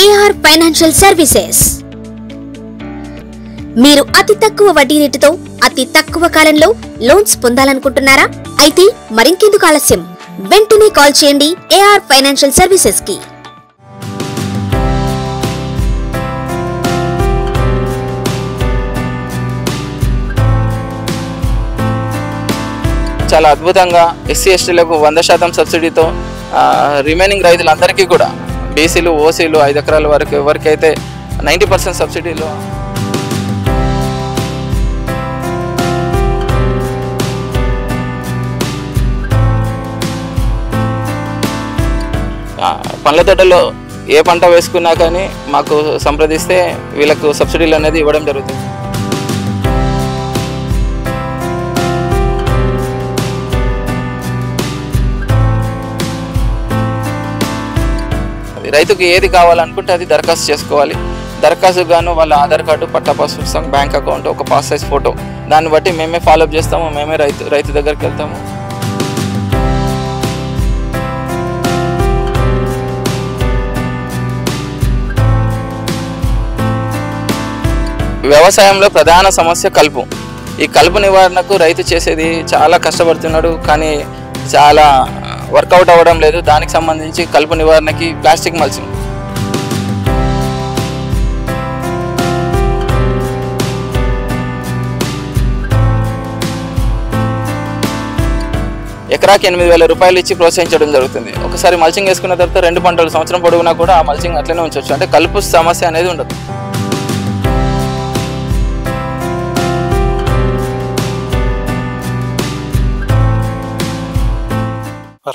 AR financial services. మీరు అతి తక్కువ వడ్డీ రేటుతో అతి తక్కువ కాలంలో లోన్స్ పొందాలనుకుంటున్నారా? అయితే మరింకెందుకు ఆలస్యం, వెంటనే కాల్ చేయండి AR ఫైనాన్షియల్ సర్వీసెస్ కి. చాలా అద్భుతంగా ఎస్సీ ఎస్టీలకు 100% సబ్సిడీతో రిమైనింగ్ రైతులందరికీ కూడా బీసీలు ఓసీలు 5 ఎకరాల వరకు ఎవరికైతే 90% సబ్సిడీలో పండ్ల తోటలో ఏ పంట వేసుకున్నా కానీ మాకు సంప్రదిస్తే వీళ్ళకు సబ్సిడీలు అనేది ఇవ్వడం జరుగుతుంది. రైతుకి ఏది కావాలనుకుంటే అది దరఖాస్తు చేసుకోవాలి. దరఖాస్తు గాను వాళ్ళ ఆధార్ కార్డు, పట్టా పాస్ పుస్తకం, బ్యాంక్ అకౌంట్, ఒక పాస్ సైజ్ ఫోటో, దాన్ని బట్టి మేమే ఫాలోఅప్ చేస్తాము. మేమే రైతు దగ్గరికి వెళ్తాము. వ్యవసాయంలో ప్రధాన సమస్య కలుపు. ఈ కలుపు నివారణకు రైతు చేసేది చాలా కష్టపడుతున్నాడు, కానీ చాలా వర్కౌట్ అవ్వడం లేదు. దానికి సంబంధించి కలుపు నివారణకి ప్లాస్టిక్ మల్చింగ్. ఎకరాకి 8,000 రూపాయలు ఇచ్చి ప్రోత్సహించడం జరుగుతుంది. ఒకసారి మల్చింగ్ వేసుకున్న తర్వాత 2 పంటలు సంవత్సరం పొడవునా కూడా ఆ మల్చింగ్ అట్లనే ఉంచవచ్చు. అంటే కలుపు సమస్య అనేది ఉండదు.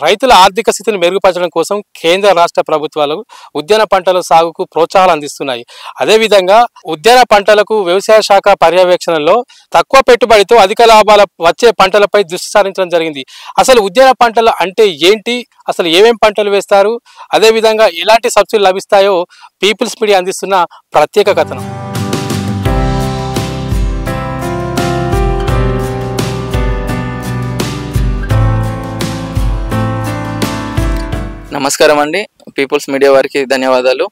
రైతుల ఆర్థిక స్థితిని మెరుగుపరచడం కోసం కేంద్ర రాష్ట్ర ప్రభుత్వాలు ఉద్యాన పంటల సాగుకు ప్రోత్సాహాలు అందిస్తున్నాయి. అదేవిధంగా ఉద్యాన పంటలకు వ్యవసాయ శాఖ పర్యవేక్షణలో తక్కువ పెట్టుబడితో అధిక లాభాల వచ్చే పంటలపై దృష్టి సారించడం జరిగింది. అసలు ఉద్యాన పంటలు అంటే ఏంటి, అసలు ఏమేం పంటలు వేస్తారు, అదేవిధంగా ఎలాంటి సబ్సిడీలు లభిస్తాయో పీపుల్స్ మీడియా అందిస్తున్న ప్రత్యేక కథనం. నమస్కారం అండి. పీపుల్స్ మీడియా వారికి ధన్యవాదాలు.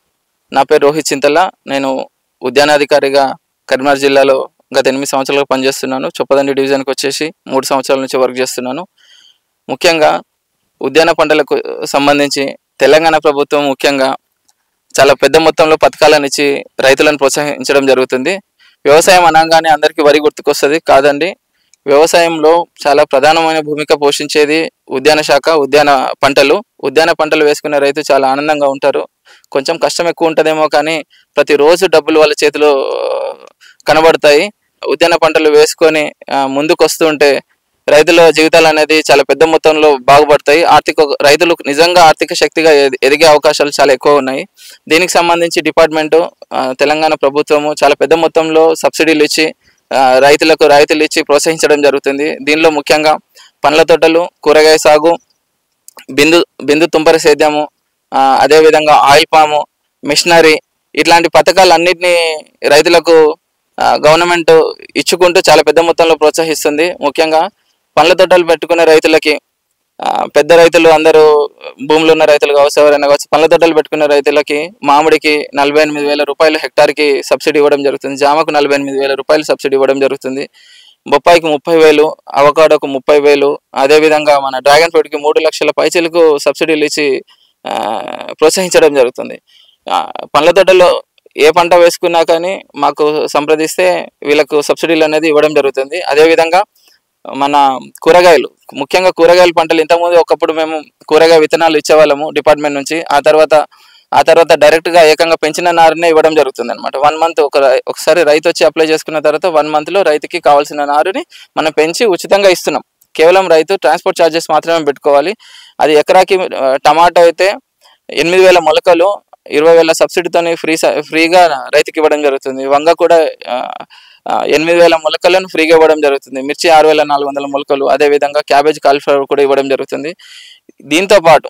నా పేరు రోహిత్ చింతల. నేను ఉద్యానాధికారిగా కరీంనగర్ జిల్లాలో గత 8 సంవత్సరాలుగా పనిచేస్తున్నాను. చొప్పదండి డివిజన్కి వచ్చేసి 3 సంవత్సరాల నుంచి వర్క్ చేస్తున్నాను. ముఖ్యంగా ఉద్యాన పంటలకు సంబంధించి తెలంగాణ ప్రభుత్వం ముఖ్యంగా చాలా పెద్ద మొత్తంలో పథకాలను ఇచ్చి రైతులను ప్రోత్సహించడం జరుగుతుంది. వ్యవసాయం అనగానే అందరికీ వరి గుర్తుకొస్తుంది కాదండి. వ్యవసాయంలో చాలా ప్రధానమైన భూమిక పోషించేది ఉద్యాన శాఖ, ఉద్యాన పంటలు వేసుకునే రైతు చాలా ఆనందంగా ఉంటారు. కొంచెం కష్టం ఎక్కువ ఉంటుందేమో, కానీ ప్రతిరోజు డబ్బులు వాళ్ళ చేతిలో కనబడతాయి. ఉద్యాన పంటలు వేసుకొని ముందుకు వస్తుంటే రైతుల జీవితాలు అనేది చాలా పెద్ద మొత్తంలో బాగుపడతాయి. రైతులు నిజంగా ఆర్థిక శక్తిగా ఎదిగే అవకాశాలు చాలా ఎక్కువ ఉన్నాయి. దీనికి సంబంధించి డిపార్ట్మెంటు, తెలంగాణ ప్రభుత్వము చాలా పెద్ద మొత్తంలో సబ్సిడీలు ఇచ్చి రైతులకు రాయితీలు ఇచ్చి ప్రోత్సహించడం జరుగుతుంది. దీనిలో ముఖ్యంగా పండ్ల తోటలు, కూరగాయ సాగు, బిందు తుంపర సేద్యము, అదేవిధంగా ఆయిల్ పాము, మిషనరీ, ఇట్లాంటి పథకాలన్నింటినీ రైతులకు గవర్నమెంట్ ఇచ్చుకుంటూ చాలా పెద్ద మొత్తంలో ప్రోత్సహిస్తుంది. ముఖ్యంగా పండ్ల తోటలు పెట్టుకునే రైతులకి, పెద్ద రైతులు అందరూ భూములు ఉన్న రైతులు కావచ్చు, ఎవరైనా కావచ్చు, పండ్ల తోటలు పెట్టుకునే రైతులకి మామిడికి 48,000 రూపాయలు హెక్టార్కి సబ్సిడీ ఇవ్వడం జరుగుతుంది. జామకు 48,000 రూపాయలు సబ్సిడీ ఇవ్వడం జరుగుతుంది. బొప్పాయికి 30,000, అవకాడోకు 30,000, అదేవిధంగా మన డ్రాగన్ ఫ్రూట్కి 3 లక్షల పైచీలకు సబ్సిడీలు ఇచ్చి ప్రోత్సహించడం జరుగుతుంది. పండ్ల తోటలో ఏ పంట వేసుకున్నా కానీ మాకు సంప్రదిస్తే వీళ్ళకు సబ్సిడీలు అనేది ఇవ్వడం జరుగుతుంది. అదేవిధంగా మన కూరగాయలు, ముఖ్యంగా కూరగాయల పంటలు ఇంతకుముందు ఒకప్పుడు మేము కూరగాయ విత్తనాలు ఇచ్చేవాళ్ళము డిపార్ట్మెంట్ నుంచి. ఆ తర్వాత డైరెక్ట్గా ఏకంగా పెంచిన నారునే ఇవ్వడం జరుగుతుంది అనమాట. 1 మంత్ ఒకసారి రైతు వచ్చి అప్లై చేసుకున్న తర్వాత 1 మంత్లో రైతుకి కావాల్సిన నారుని మనం పెంచి ఉచితంగా ఇస్తున్నాం. కేవలం రైతు ట్రాన్స్పోర్ట్ ఛార్జెస్ మాత్రమే పెట్టుకోవాలి. అది ఎకరాకి టమాటో అయితే 8,000 మొలకలు 20,000 సబ్సిడీతోని ఫ్రీగా రైతుకి ఇవ్వడం జరుగుతుంది. వంగ కూడా 8,000 మొలకలను ఫ్రీగా ఇవ్వడం జరుగుతుంది. మిర్చి 6,400 మొలకలు, అదేవిధంగా క్యాబేజ్, కాలీఫ్లవర్ కూడా ఇవ్వడం జరుగుతుంది. దీంతో పాటు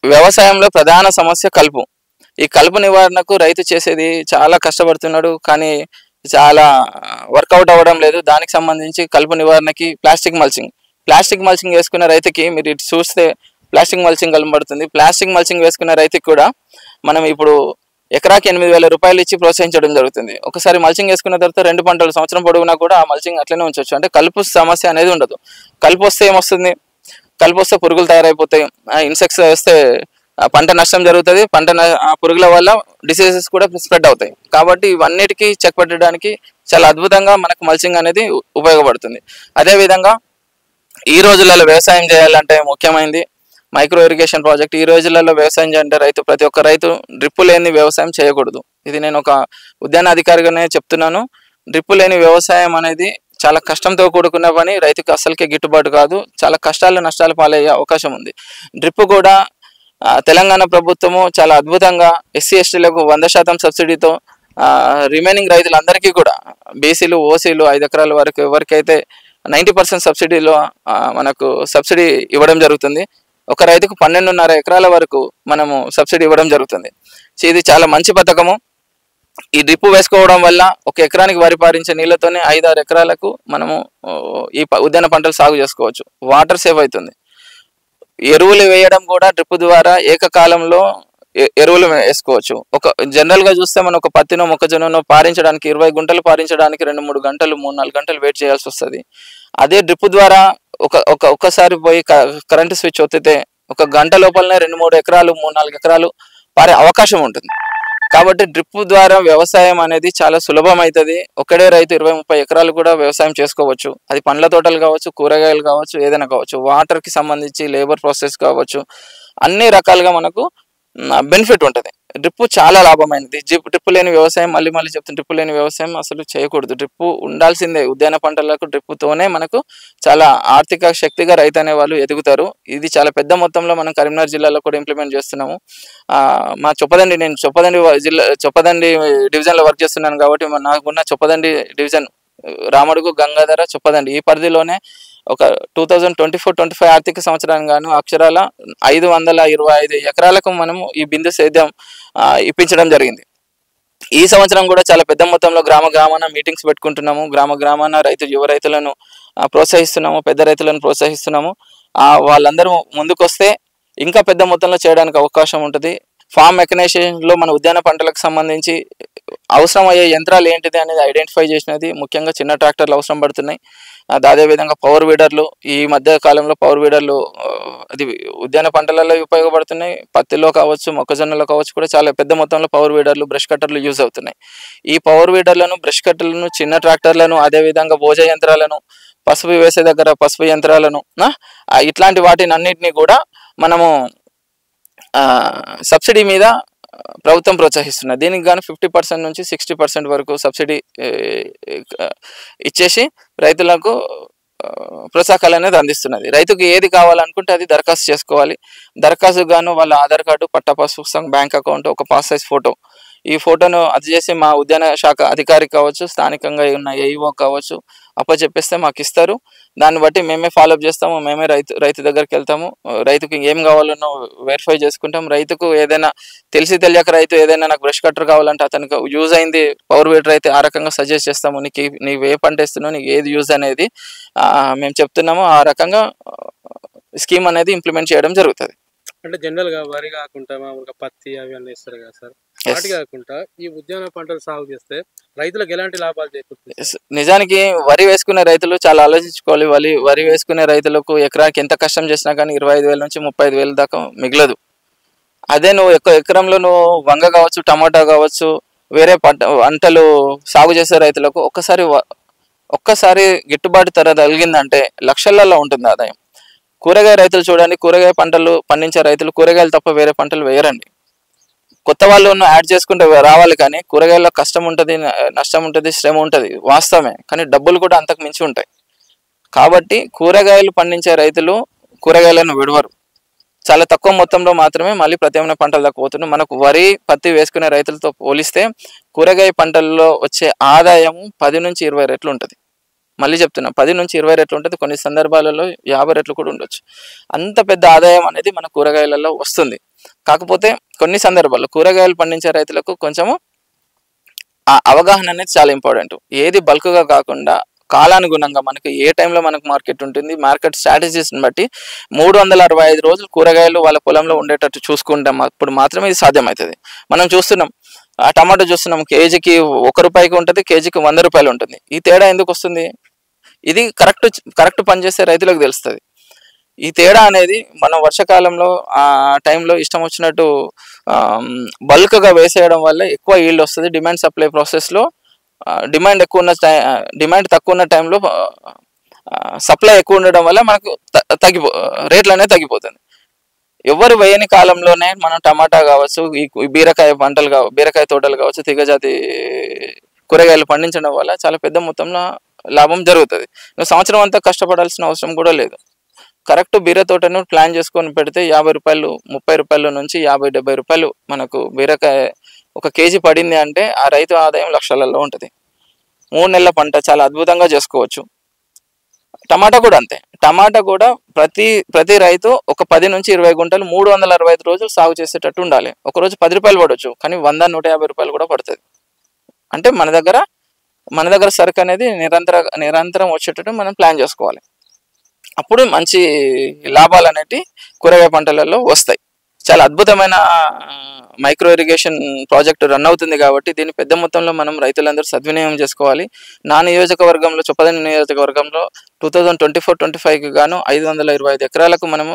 వ్యవసాయంలో ప్రధాన సమస్య కలుపు. ఈ కలుపు నివారణకు రైతు చేసేది చాలా కష్టపడుతున్నాడు, కానీ చాలా వర్కౌట్ అవ్వడం లేదు. దానికి సంబంధించి కలుపు నివారణకి ప్లాస్టిక్ మల్చింగ్ వేసుకున్న రైతుకి మీరు ఇటు చూస్తే ప్లాస్టిక్ మల్చింగ్ కనబడుతుంది. ప్లాస్టిక్ మల్చింగ్ వేసుకున్న రైతుకి కూడా మనం ఇప్పుడు ఎకరాకి 8,000 రూపాయలు ఇచ్చి ప్రోత్సహించడం జరుగుతుంది. ఒకసారి మల్చింగ్ వేసుకున్న తర్వాత 2 పంటలు సంవత్సరం పొడవునా కూడా ఆ మల్చింగ్ అట్లనే ఉంచవచ్చు. అంటే కలుపు సమస్య అనేది ఉండదు. కలుపు వస్తే ఏమొస్తుంది, కలుపు వస్తే పురుగులు తయారైపోతాయి, ఇన్సెక్ట్స్ వస్తే పంట నష్టం జరుగుతుంది, పురుగుల వల్ల డిసీజెస్ కూడా స్ప్రెడ్ అవుతాయి. కాబట్టి ఇవన్నిటికీ చెక్ పెట్టడానికి చాలా అద్భుతంగా మనకు మల్చింగ్ అనేది ఉపయోగపడుతుంది. అదేవిధంగా ఈ రోజులలో వ్యవసాయం చేయాలంటే ముఖ్యమైనది మైక్రో ఇరిగేషన్ ప్రాజెక్ట్. ఈ రోజులలో వ్యవసాయం చేయాలంటే ప్రతి ఒక్క రైతు డ్రిప్పు లేని వ్యవసాయం చేయకూడదు. ఇది నేను ఒక ఉద్యానాధికారిగానే చెప్తున్నాను. డ్రిప్పు లేని వ్యవసాయం అనేది చాలా కష్టంతో కూడుకున్న పని, రైతుకు అసలుకే గిట్టుబాటు కాదు, చాలా కష్టాలు నష్టాలు పాలయ్యే అవకాశం ఉంది. డ్రిప్పు కూడా తెలంగాణ ప్రభుత్వము చాలా అద్భుతంగా ఎస్సీ ఎస్టీలకు 100% సబ్సిడీతో రిమైనింగ్ రైతులందరికీ కూడా బీసీలు ఓసీలు 5 ఎకరాల వరకు ఎవరికైతే 90% సబ్సిడీలో మనకు సబ్సిడీ ఇవ్వడం జరుగుతుంది. ఒక రైతుకు 12.5 ఎకరాల వరకు మనము సబ్సిడీ ఇవ్వడం జరుగుతుంది. ఇది చాలా మంచి పథకము. ఈ డ్రిప్పు వేసుకోవడం వల్ల ఒక ఎకరానికి వరి పారించే నీళ్ళతోనే 5-6 ఎకరాలకు మనము ఈ ఉద్యాన పంటలు సాగు చేసుకోవచ్చు. వాటర్ సేవ్ అవుతుంది. ఎరువులు వేయడం కూడా డ్రిప్ ద్వారా ఏకకాలంలో ఎరువులు వేసుకోవచ్చు. జనరల్గా చూస్తే మనం ఒక పత్తినో మొక్కజొన్ననో పారించడానికి 20 గుంటలు పారించడానికి 2-3 గంటలు 3-4 గంటలు వెయిట్ చేయాల్సి వస్తుంది. అదే డ్రిప్ ద్వారా ఒక్కసారి పోయి కరెంటు స్విచ్ ఒత్తితే 1 గంట లోపలనే 2-3 ఎకరాలు 3-4 ఎకరాలు పారే అవకాశం ఉంటుంది. కాబట్టి డ్రిప్ ద్వారా వ్యవసాయం అనేది చాలా సులభం అవుతుంది. ఒకడే రైతు 20-30 ఎకరాలు కూడా వ్యవసాయం చేసుకోవచ్చు. అది పండ్ల తోటలు కావచ్చు, కూరగాయలు కావచ్చు, ఏదైనా కావచ్చు, వాటర్కి సంబంధించి లేబర్ ప్రాసెస్ కావచ్చు, అన్ని రకాలుగా మనకు బెనిఫిట్ ఉంటుంది. డ్రిప్ చాలా లాభమైనది. డ్రిప్ లేని వ్యవసాయం, మళ్ళీ చెప్తాను, డ్రిప్ లేని వ్యవసాయం అసలు చేయకూడదు. డ్రిప్ ఉండాల్సిందే. ఉద్యాన పంటలకు డ్రిప్తోనే మనకు చాలా ఆర్థిక శక్తిగా రైతు అనే వాళ్ళు ఎదుగుతారు. ఇది చాలా పెద్ద మొత్తంలో మనం కరీంనగర్ జిల్లాలో కూడా ఇంప్లిమెంట్ చేస్తున్నాము. మా నేను చొప్పదండి డివిజన్లో వర్క్ చేస్తున్నాను కాబట్టి నాకున్న చొప్పదండి డివిజన్ రామడుగు, గంగాధర, చొప్పదండి ఈ పరిధిలోనే ఒక 2024-25 ఆర్థిక సంవత్సరానికి గాను అక్షరాల 525 ఎకరాలకు మనము ఈ బిందు సేద్యం ఇప్పించడం జరిగింది. ఈ సంవత్సరం కూడా చాలా పెద్ద మొత్తంలో గ్రామాన మీటింగ్స్ పెట్టుకుంటున్నాము. గ్రామాన యువ రైతులను ప్రోత్సహిస్తున్నాము, పెద్ద రైతులను ప్రోత్సహిస్తున్నాము. వాళ్ళందరూ ముందుకొస్తే ఇంకా పెద్ద మొత్తంలో చేయడానికి అవకాశం ఉంటుంది. ఫామ్ మెకనైజేషన్లో మన ఉద్యాన పంటలకు సంబంధించి అవసరమయ్యే యంత్రాలు ఏంటిది అనేది ఐడెంటిఫై చేసినది. ముఖ్యంగా చిన్న ట్రాక్టర్లు అవసరం పడుతున్నాయి. అదేవిధంగా పవర్ వీడర్లు, ఈ మధ్య కాలంలో పవర్ వీడర్లు అది ఉద్యాన పంటలలో ఉపయోగపడుతున్నాయి. పత్తిలో కావచ్చు, మొక్కజొన్నలో కావచ్చు కూడా చాలా పెద్ద మొత్తంలో పవర్ వీడర్లు, బ్రష్ కట్టర్లు యూజ్ అవుతున్నాయి. ఈ పవర్ వీడర్లను, బ్రష్ కట్టర్లను, చిన్న ట్రాక్టర్లను, అదేవిధంగా భోజ యంత్రాలను, పసుపు వేసే దగ్గర పసుపు యంత్రాలను, ఇట్లాంటి వాటిని అన్నింటినీ కూడా మనము సబ్సిడీ మీద ప్రభుత్వం ప్రోత్సహిస్తున్నది. దీనికి గాను 50% నుంచి 60% వరకు సబ్సిడీ ఇచ్చేసి రైతులకు ప్రోత్సాహకాలు అనేది అందిస్తున్నది. రైతుకు ఏది కావాలనుకుంటే అది దరఖాస్తు చేసుకోవాలి. దరఖాస్తు గాను వాళ్ళ ఆధార్ కార్డు, పట్టా పాస్ పుస్తకం, బ్యాంక్ అకౌంట్, ఒక పాస్ సైజ్ ఫోటో, ఈ ఫోటోను అందజేసి మా ఉద్యాన శాఖ అధికారి కావచ్చు, స్థానికంగా ఉన్న ఏఈఓ కావచ్చు అప్పచెప్పేస్తే మాకు ఇస్తారు. దాన్ని బట్టి మేమే ఫాలోఅప్ చేస్తాము. మేమే రైతు దగ్గరికి వెళ్తాము. రైతుకి ఏం కావాలనో వెరిఫై చేసుకుంటాం. రైతుకు ఏదైనా తెలియక రైతు ఏదైనా నాకు బ్రష్ కట్టర్ కావాలంటే అతనికి యూజ్ అయింది పవర్ వీడర్ అయితే ఆ రకంగా సజెస్ట్ చేస్తాము. నీవు ఏ పంట వేస్తున్నావు, నీకు ఏది యూజ్ అనేది మేము చెప్తున్నాము. ఆ రకంగా స్కీమ్ అనేది ఇంప్లిమెంట్ చేయడం జరుగుతుంది. అంటే జనరల్గా వరి కాకుండా మామూలుగా పత్తి అవి అన్నీ ఇస్తారు కదా సార్, వాటి కాకుండా ఈ ఉద్యాన పంటలు సాగు చేస్తే రైతులకు ఎలాంటి లాభాలు చేకూరుతాయి? నిజానికి వరి వేసుకునే రైతులు చాలా ఆలోచించుకోవాలి. వరి వేసుకునే రైతులకు ఎకరాకి ఎంత కష్టం చేసినా కానీ 25,000 నుంచి 35,000 దాకా మిగలదు. అదే నువ్వు ఎకరంలో నువ్వు వంగ కావచ్చు, టమాటా కావచ్చు, వేరే పంటలు సాగు చేసే రైతులకు ఒక్కసారి గిట్టుబాటు ధర కలిగిందంటే లక్షలలో ఉంటుంది ఆదాయం. కూరగాయ రైతులు చూడండి, కూరగాయ పంటలు పండించే రైతులు కూరగాయలు తప్ప వేరే పంటలు వేయరండి. కొత్త వాళ్ళు యాడ్ చేసుకుంటే రావాలి, కానీ కూరగాయల్లో కష్టం ఉంటుంది, నష్టం ఉంటుంది, శ్రమ ఉంటుంది వాస్తవమే, కానీ డబ్బులు కూడా అంతకు మించి ఉంటాయి. కాబట్టి కూరగాయలు పండించే రైతులు కూరగాయలను విడవరు. చాలా తక్కువ మొత్తంలో మాత్రమే మళ్ళీ ప్రత్యామ్నాయ పంటలు దాకా పోతున్నాయి. మనకు వరి పత్తి వేసుకునే రైతులతో పోలిస్తే కూరగాయ పంటల్లో వచ్చే ఆదాయం 10 నుంచి 20 రెట్లు ఉంటుంది. మళ్ళీ చెప్తున్నా, 10 నుంచి 20 రెట్లు ఉంటుంది. కొన్ని సందర్భాలలో 50 రెట్లు కూడా ఉండొచ్చు. అంత పెద్ద ఆదాయం అనేది మన కూరగాయలలో వస్తుంది. కాకపోతే కొన్ని సందర్భాల్లో కూరగాయలు పండించే రైతులకు కొంచెము ఆ అవగాహన అనేది చాలా ఇంపార్టెంట్. ఏది బల్క్గా కాకుండా కాలానుగుణంగా మనకి ఏ టైంలో మనకు మార్కెట్ ఉంటుంది, మార్కెట్ స్ట్రాటజీస్ని బట్టి 365 రోజులు కూరగాయలు వాళ్ళ పొలంలో ఉండేటట్టు చూసుకుంటాం. అప్పుడు మాత్రమే ఇది సాధ్యమవుతుంది. మనం చూస్తున్నాం, ఆ టమాటో చూస్తున్నాం, కేజీకి ₹1 ఉంటుంది, కేజీకి ₹100 ఉంటుంది. ఈ తేడా ఎందుకు వస్తుంది? ఇది కరెక్ట్ పనిచేసే రైతులకు తెలుస్తుంది. ఈ తేడా అనేది మనం వర్షాకాలంలో ఆ టైంలో ఇష్టం వచ్చినట్టు బల్క్గా వేసేయడం వల్ల ఎక్కువ ఈల్డ్ వస్తుంది. డిమాండ్ సప్లై ప్రాసెస్లో డిమాండ్ తక్కువ ఉన్న టైంలో సప్లై ఎక్కువ ఉండడం వల్ల మనకు రేట్లు అనేది తగ్గిపోతుంది. ఎవరు వేయని కాలంలోనే మనం టమాటా కావచ్చు, ఈ బీరకాయ తోటలు కావచ్చు, తీగజాతి కూరగాయలు పండించడం వల్ల చాలా పెద్ద మొత్తంలో లాభం జరుగుతుంది. సంవత్సరం అంతా కష్టపడాల్సిన అవసరం కూడా లేదు. కరెక్ట్ బీర తోటను ప్లాన్ చేసుకొని పెడితే ₹50, ₹30 నుంచి ₹50-70 మనకు బీరకాయ ఒక కేజీ పడింది అంటే ఆ రైతు ఆదాయం లక్షలలో ఉంటుంది. 3 నెలల పంట చాలా అద్భుతంగా చేసుకోవచ్చు. టమాటా కూడా అంతే. టమాటా కూడా ప్రతి రైతు ఒక 10 నుంచి 20 గుంటలు 365 రోజులు సాగు చేసేటట్టు ఉండాలి. ఒకరోజు ₹10 పడవచ్చు, కానీ ₹100-150 కూడా పడుతుంది. అంటే మన దగ్గర సరుకు అనేది నిరంతరం వచ్చేటట్టు మనం ప్లాన్ చేసుకోవాలి. అప్పుడు మంచి లాభాలు అనేటివి కూరగాయ పంటలలో వస్తాయి. చాలా అద్భుతమైన మైక్రో ఇరిగేషన్ ప్రాజెక్టు రన్ అవుతుంది కాబట్టి దీన్ని పెద్ద మొత్తంలో మనం రైతులందరూ సద్వినియోగం చేసుకోవాలి. నా నియోజకవర్గంలో, చొప్పదండి నియోజకవర్గంలో 2024-25కి గాను 525 ఎకరాలకు మనము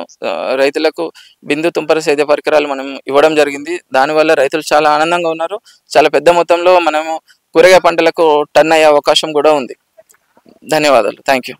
రైతులకు బిందు తుంపర సేద్య పరికరాలు మనం ఇవ్వడం జరిగింది. దానివల్ల రైతులు చాలా ఆనందంగా ఉన్నారు. చాలా పెద్ద మొత్తంలో మనము కూరగాయ పంటలకు టర్న్ అయ్యే అవకాశం కూడా ఉంది. ధన్యవాదాలు. Thank you.